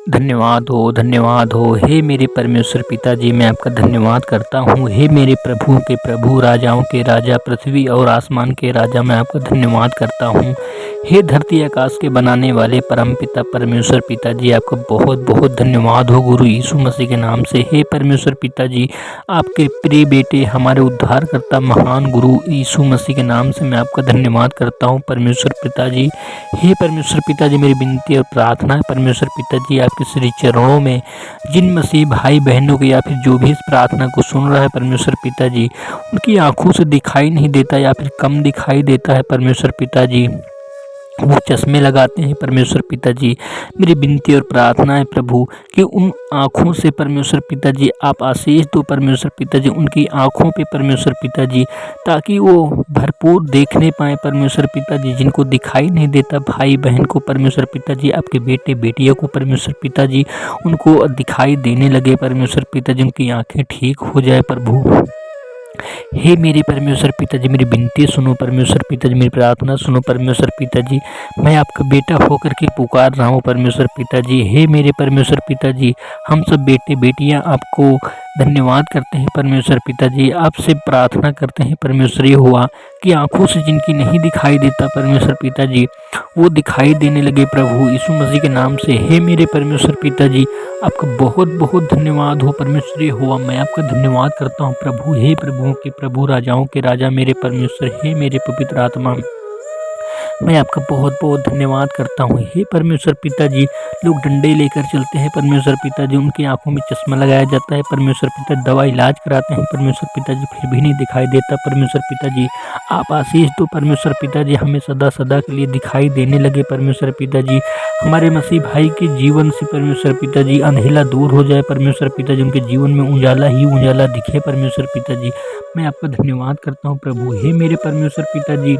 धन्यवाद हो। हे मेरे परमेश्वर पिताजी, मैं आपका धन्यवाद करता हूँ। हे मेरे प्रभु के प्रभु, राजाओं के राजा, पृथ्वी और आसमान के राजा, मैं आपका धन्यवाद करता हूँ। हे धरती आकाश के बनाने वाले परमपिता परमेश्वर पिताजी, आपका बहुत बहुत धन्यवाद हो गुरु यीशु मसीह के नाम से। हे परमेश्वर पिताजी, आपके प्रिय बेटे हमारे उद्धारकर्ता महान गुरु यीशु मसीह के नाम से मैं आपका धन्यवाद करता हूँ परमेश्वर पिताजी। हे परमेश्वर पिताजी, मेरी विनती और प्रार्थना है परमेश्वर पिताजी, आपके श्री चरणों में जिन मसीह भाई बहनों की या फिर जो भी इस प्रार्थना को सुन रहा है परमेश्वर पिताजी, उनकी आंखों से दिखाई नहीं देता या फिर कम दिखाई देता है परमेश्वर पिताजी, वो चश्मे लगाते हैं परमेश्वर पिताजी। मेरी विनती और प्रार्थना है प्रभु कि उन आँखों से परमेश्वर पिताजी आप आशीष दो परमेश्वर पिताजी, उनकी आँखों पे परमेश्वर पिताजी, ताकि वो भरपूर देखने पाए परमेश्वर पिताजी, जिनको दिखाई नहीं देता भाई बहन को परमेश्वर पिताजी, आपके बेटे बेटियों को परमेश्वर पिताजी, उनको दिखाई देने लगे परमेश्वर पिताजी, उनकी आँखें ठीक हो जाए प्रभु। हे मेरे परमेश्वर पिताजी, मेरी विनती सुनो परमेश्वर पिताजी, मेरी प्रार्थना सुनो परमेश्वर पिताजी, मैं आपका बेटा होकर के पुकार रहा हूँ परमेश्वर पिताजी। हे मेरे परमेश्वर पिताजी, हम सब बेटे बेटियाँ आपको धन्यवाद करते हैं परमेश्वर पिताजी, आपसे प्रार्थना करते हैं परमेश्वर ये हुआ कि आंखों से जिनकी नहीं दिखाई देता परमेश्वर पिताजी, वो दिखाई देने लगे प्रभु यीशु मसीह के नाम से। हे मेरे परमेश्वर पिताजी, आपका बहुत बहुत धन्यवाद हो परमेश्वर ये हुआ, मैं आपका धन्यवाद करता हूँ प्रभु। हे प्रभुओं के प्रभु, राजाओं के राजा मेरे परमेश्वर, हे मेरे पवित्र आत्मा, मैं आपका बहुत बहुत धन्यवाद करता हूँ। हे परमेश्वर पिताजी, लोग डंडे लेकर चलते हैं परमेश्वर पिताजी, उनकी आंखों में चश्मा लगाया जाता है परमेश्वर पिता, दवा इलाज कराते हैं परमेश्वर पिताजी, फिर भी नहीं दिखाई देता परमेश्वर पिताजी। आप आशीष दो परमेश्वर पिताजी, हमें सदा सदा के लिए दिखाई देने लगे परमेश्वर पिताजी। हमारे मसीह भाई के जीवन से परमेश्वर पिताजी अंधेला दूर हो जाए परमेश्वर पिताजी, उनके जीवन में उजाला ही उजाला दिखे परमेश्वर पिताजी। मैं आपका धन्यवाद करता हूँ प्रभु। हे मेरे परमेश्वर पिताजी,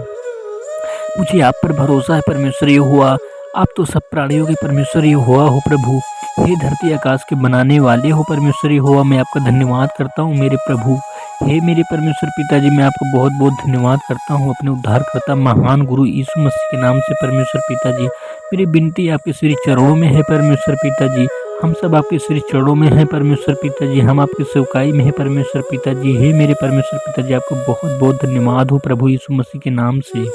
मुझे आप पर भरोसा है परमेश्वर ये हुआ, आप तो सब प्राणियों के परमेश्वर ये हुआ हो प्रभु। हे धरती आकाश के बनाने वाले हो परमेश्वर ये हुआ, मैं आपका धन्यवाद करता हूँ मेरे प्रभु। हे मेरे परमेश्वर पिताजी, मैं आपको बहुत बहुत धन्यवाद करता हूँ अपने उद्धारकर्ता महान गुरु यीशु मसीह के नाम से परमेश्वर पिताजी। मेरी विनती आपके श्री चरणों में है परमेश्वर पिताजी, हम सब आपके श्री चरणों में हैं परमेश्वर पिताजी, हम आपकी सेवकाई में हैं परमेश्वर पिताजी। हे मेरे परमेश्वर पिताजी, आपको बहुत बहुत धन्यवाद हो प्रभु यीशु मसीह के नाम से।